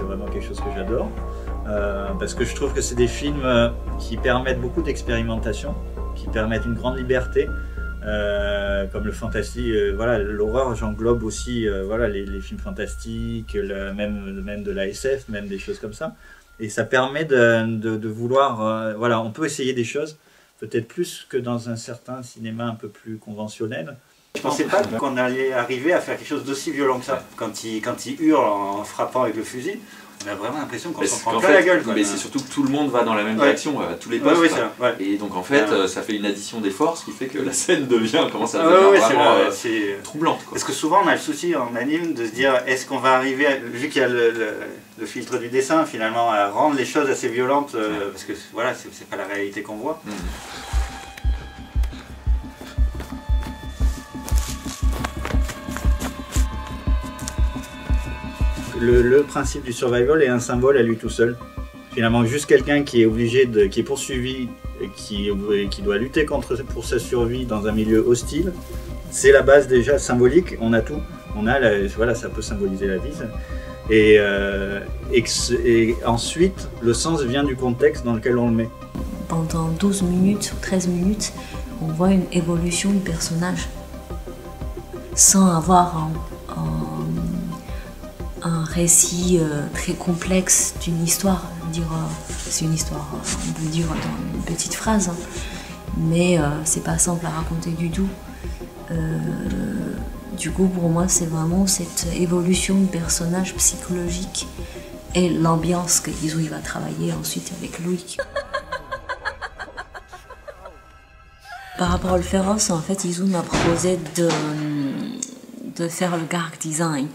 c'est vraiment quelque chose que j'adore. Parce que je trouve que c'est des films qui permettent beaucoup d'expérimentation, qui permettent une grande liberté, comme le fantastique, voilà, l'horreur, j'englobe aussi voilà, les films fantastiques, même de la SF, même des choses comme ça. Et ça permet de vouloir, voilà, on peut essayer des choses, peut-être plus que dans un certain cinéma un peu plus conventionnel. Je pensais pas qu'on allait arriver à faire quelque chose d'aussi violent que ça. Quand il hurle en frappant avec le fusil, on a vraiment l'impression qu'on s'en prend plein la gueule. Mais c'est surtout que tout le monde va dans la même direction, tous les postes. Et donc en fait, ça fait une addition des forces qui fait que la scène commence à devenir vraiment troublante. Parce que souvent on a le souci en anime de se dire, est-ce qu'on va arriver, vu qu'il y a le filtre du dessin finalement, à rendre les choses assez violentes, parce que voilà, c'est pas la réalité qu'on voit. Le principe du survival est un symbole à lui tout seul. Finalement, juste quelqu'un qui est obligé qui est poursuivi, qui doit lutter pour sa survie dans un milieu hostile, c'est la base déjà symbolique. On a tout. Voilà, ça peut symboliser la vie. Et ensuite, le sens vient du contexte dans lequel on le met. Pendant 12 minutes ou 13 minutes, on voit une évolution du personnage sans avoir un récit très complexe d'une histoire. C'est une histoire, on peut dire dans une petite phrase, hein. Mais c'est pas simple à raconter du tout. Du coup, pour moi, c'est vraiment cette évolution du personnage psychologique et l'ambiance que Izu va travailler ensuite avec Loïc. Par rapport au féroce, en fait, Izu m'a proposé de faire le character design.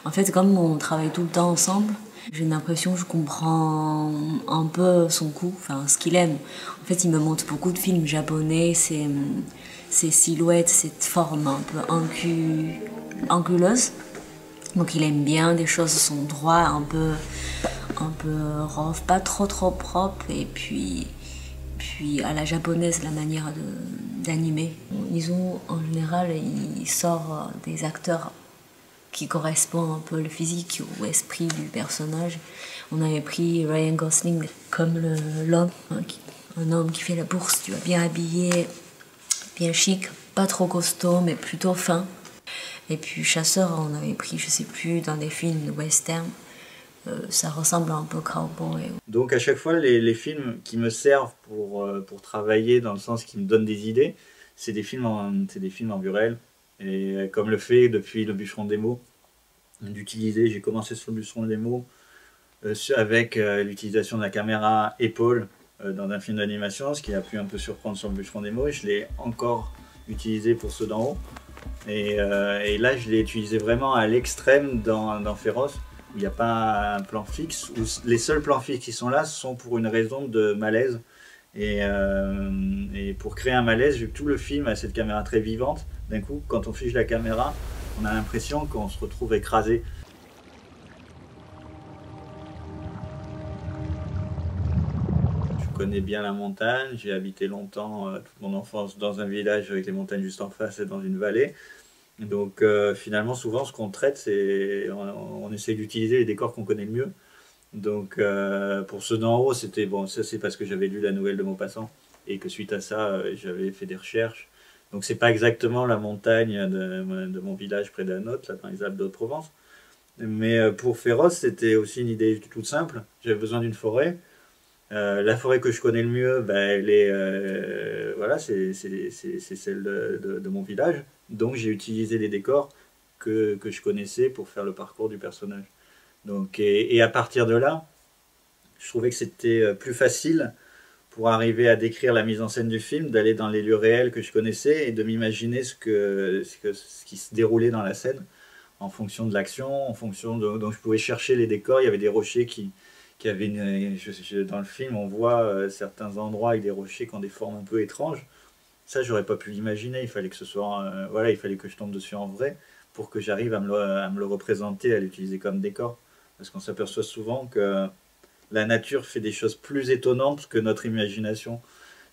En fait, comme on travaille tout le temps ensemble, j'ai l'impression que je comprends un peu son coup, enfin ce qu'il aime. En fait, il me montre beaucoup de films japonais, ces silhouettes, cette forme un peu anguleuse. Donc il aime bien des choses sont droits, un peu rough, pas trop propre, et puis à la japonaise, la manière d'animer. Disons, en général, il sort des acteurs qui correspondent un peu au physique ou esprit du personnage. On avait pris Ryan Gosling comme l'homme, un homme qui fait la bourse, tu vois, bien habillé, bien chic, pas trop costaud, mais plutôt fin. Et puis Chasseur, on avait pris, je sais plus, dans des films western. Ça ressemble un peu cowboy. Donc à chaque fois, les films qui me servent pour travailler, dans le sens qui me donnent des idées, c'est des films en vue réelle. Et comme le fait depuis Le Bûcheron des mots, d'utiliser, j'ai commencé sur Le Bûcheron des mots avec l'utilisation de la caméra épaule dans un film d'animation, ce qui a pu un peu surprendre sur Le Bûcheron des mots, et je l'ai encore utilisé pour ceux d'en haut. Et là, je l'ai utilisé vraiment à l'extrême dans Féroce, où il n'y a pas un plan fixe, où les seuls plans fixes qui sont là sont pour une raison de malaise. Et pour créer un malaise, vu que tout le film a cette caméra très vivante, d'un coup, quand on fiche la caméra, on a l'impression qu'on se retrouve écrasé. Je connais bien la montagne, j'ai habité longtemps, toute mon enfance, dans un village avec les montagnes juste en face et dans une vallée. Donc finalement, souvent, ce qu'on traite, c'est on essaie d'utiliser les décors qu'on connaît le mieux. Donc pour ceux d'en haut, c'était bon, ça c'est parce que j'avais lu la nouvelle de Maupassant et que suite à ça, j'avais fait des recherches. Donc c'est pas exactement la montagne de mon village près d'Anote, là dans les Alpes de Haute-Provence. Mais pour Féroce, c'était aussi une idée toute simple. J'avais besoin d'une forêt. La forêt que je connais le mieux, ben, elle est, voilà, c'est celle de mon village. Donc j'ai utilisé les décors que je connaissais pour faire le parcours du personnage. Donc, et à partir de là, je trouvais que c'était plus facile pour arriver à décrire la mise en scène du film, d'aller dans les lieux réels que je connaissais et de m'imaginer ce qui se déroulait dans la scène en fonction de l'action, en fonction donc je pouvais chercher les décors. Il y avait des rochers qui avaient dans le film, on voit certains endroits avec des rochers qui ont des formes un peu étranges. Ça, j'aurais pas pu l'imaginer. Il fallait que ce soit, voilà, il fallait que je tombe dessus en vrai pour que j'arrive à me le représenter, à l'utiliser comme décor. Parce qu'on s'aperçoit souvent que la nature fait des choses plus étonnantes que notre imagination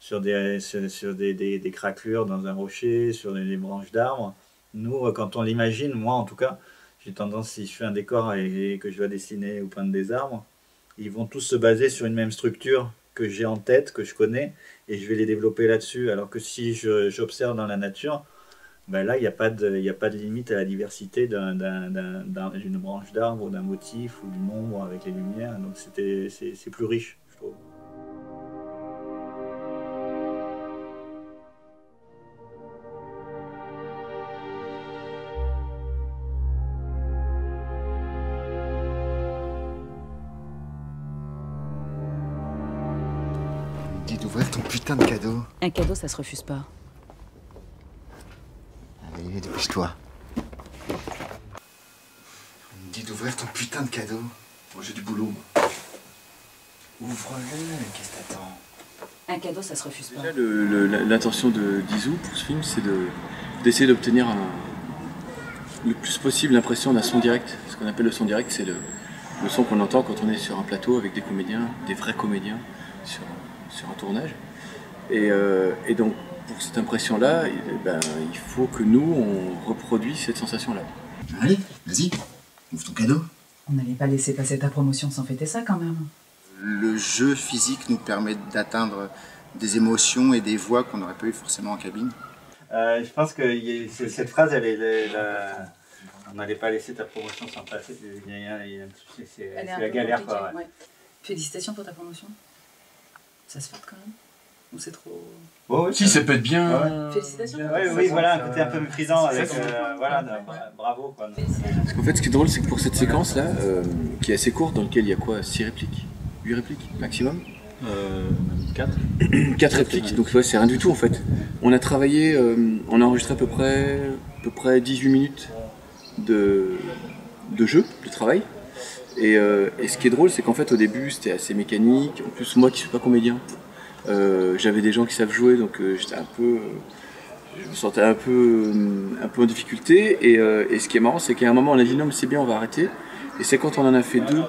sur des craquelures dans un rocher, sur des branches d'arbres. Nous, quand on l'imagine, moi en tout cas, j'ai tendance, si je fais un décor et que je dois dessiner ou peindre des arbres, ils vont tous se baser sur une même structure que j'ai en tête, que je connais, et je vais les développer là-dessus. Alors que si j'observe dans la nature, ben là, il n'y a pas de limite à la diversité d'une branche d'arbre ou d'un motif ou d'une ombre avec les lumières. Donc c'est plus riche, je trouve. Dis d'ouvrir ton putain de cadeau. Un cadeau, ça se refuse pas. Allez, dépêche-toi. Dis d'ouvrir ton putain de cadeau. Moi j'ai du boulot. Ouvre-le, qu'est-ce que t'attends? Un cadeau, ça se refuse pas. L'intention de Dizou pour ce film, c'est d'essayer d'obtenir le plus possible l'impression d'un son direct. Ce qu'on appelle le son direct, c'est le son qu'on entend quand on est sur un plateau avec des comédiens, des vrais comédiens, sur un tournage. Et donc, pour cette impression-là, il faut que nous, on reproduise cette sensation-là. Allez, vas-y, ouvre ton cadeau. On n'allait pas laisser passer ta promotion sans fêter ça quand même. Le jeu physique nous permet d'atteindre des émotions et des voix qu'on n'aurait pas eu forcément en cabine. Je pense que cette phrase, on n'allait pas laisser ta promotion sans passer. C'est la galère, quoi. Ouais. Félicitations pour ta promotion. Ça se fait quand même? Ou c'est trop... Oh, oui, si, ça peut être bien. Ouais. Félicitations. Oui, voilà, un côté un peu méprisant avec... bravo, quoi. Parce qu'en fait, ce qui est drôle, c'est que pour cette séquence-là, qui est assez courte, dans laquelle il y a quoi, 6 répliques? 8 répliques maximum? 4. 4 répliques, donc ouais, c'est rien du tout en fait. On a travaillé, on a enregistré à peu près 18 minutes de jeu, de travail. Et ce qui est drôle, c'est qu'en fait au début c'était assez mécanique. En plus moi qui suis pas comédien, j'avais des gens qui savent jouer, donc je me sentais un peu en difficulté. Et ce qui est marrant, c'est qu'à un moment on a dit non mais c'est bien, on va arrêter. Et c'est quand on en a fait 2,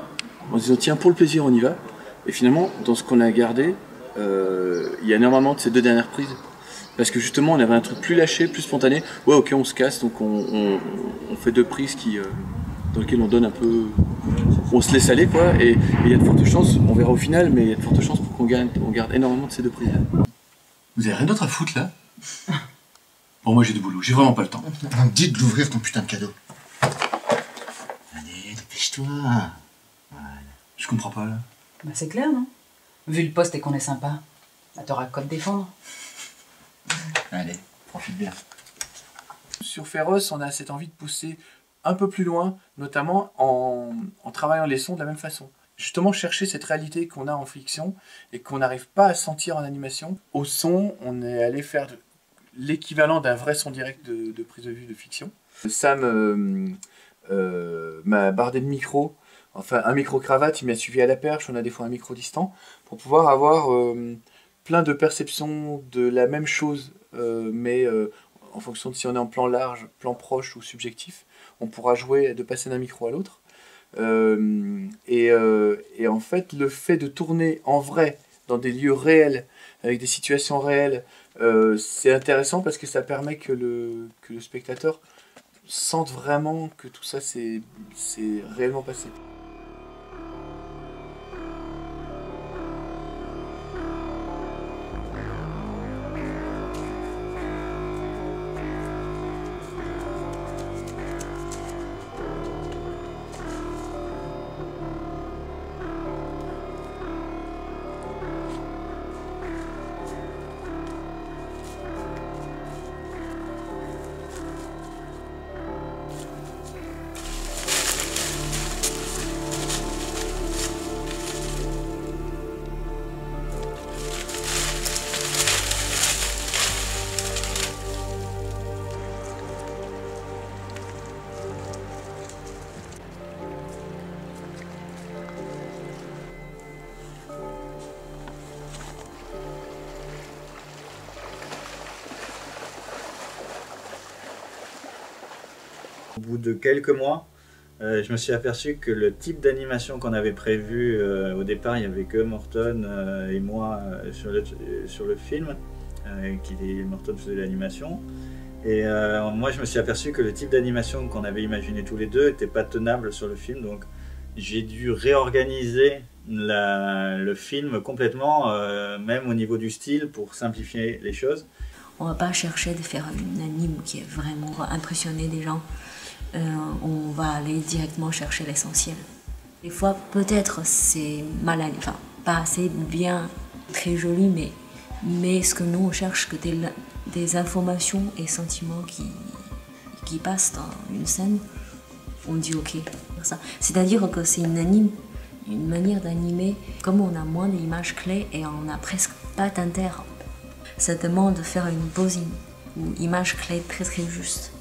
en se disant tiens pour le plaisir on y va. Et finalement dans ce qu'on a gardé, il y a énormément de ces 2 dernières prises. Parce que justement on avait un truc plus lâché, plus spontané. Ouais ok on se casse, donc on fait 2 prises dans lesquelles on donne un peu... On se laisse aller quoi, et il y a de fortes chances, on verra au final, mais il y a de fortes chances pour qu'on garde énormément de ces 2 prises là. Vous avez rien d'autre à foutre là? Bon moi j'ai du boulot, j'ai vraiment pas le temps. Dis de l'ouvrir ton putain de cadeau. Allez, dépêche-toi. Voilà. Je comprends pas là. Bah c'est clair, non? Vu le poste et qu'on est sympa, bah t'auras quoi te défendre. Allez, profite bien. Sur Féroce, on a cette envie de pousser un peu plus loin, notamment en travaillant les sons de la même façon. Justement, chercher cette réalité qu'on a en fiction et qu'on n'arrive pas à sentir en animation. Au son, on est allé faire l'équivalent d'un vrai son direct de prise de vue de fiction. Sam m'a bardé de micro, enfin un micro-cravate, il m'a suivi à la perche, on a des fois un micro distant, pour pouvoir avoir plein de perceptions de la même chose, mais en fonction de si on est en plan large, plan proche ou subjectif, on pourra jouer de passer d'un micro à l'autre. Et en fait, le fait de tourner en vrai, dans des lieux réels, avec des situations réelles, c'est intéressant parce que ça permet que le spectateur sente vraiment que tout ça c'est réellement passé. Au bout de quelques mois, je me suis aperçu que le type d'animation qu'on avait prévu, au départ il n'y avait que Morton et moi sur le film, Morton faisait l'animation, Et moi, je me suis aperçu que le type d'animation qu'on avait imaginé tous les deux n'était pas tenable sur le film. Donc, j'ai dû réorganiser le film complètement, même au niveau du style, pour simplifier les choses. On va pas chercher de faire une anime qui est vraiment impressionner des gens. On va aller directement chercher l'essentiel. Des fois, peut-être c'est mal, enfin pas assez bien, très joli, mais ce que nous on cherche, que des informations et sentiments qui passent dans une scène, on dit ok. C'est-à-dire que c'est une anime, une manière d'animer, comme on a moins d'images clés et on n'a presque pas d'inter. Ça demande de faire une pause ou image clé très très juste.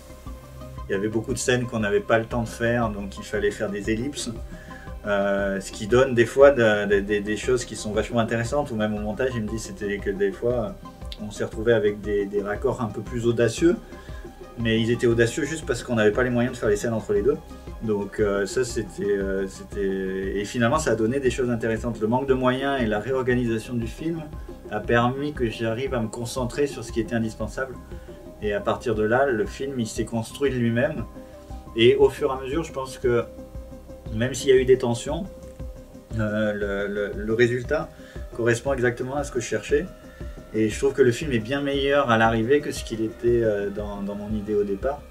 Il y avait beaucoup de scènes qu'on n'avait pas le temps de faire, donc il fallait faire des ellipses. Ce qui donne des fois des choses qui sont vachement intéressantes, ou même au montage, il me dit c'était que des fois on s'est retrouvé avec des raccords un peu plus audacieux, mais ils étaient audacieux juste parce qu'on n'avait pas les moyens de faire les scènes entre les deux. Donc ça c'était... Et finalement ça a donné des choses intéressantes. Le manque de moyens et la réorganisation du film a permis que j'arrive à me concentrer sur ce qui était indispensable. Et à partir de là, le film il s'est construit de lui-même. Et au fur et à mesure, je pense que même s'il y a eu des tensions, le résultat correspond exactement à ce que je cherchais. Et je trouve que le film est bien meilleur à l'arrivée que ce qu'il était dans mon idée au départ.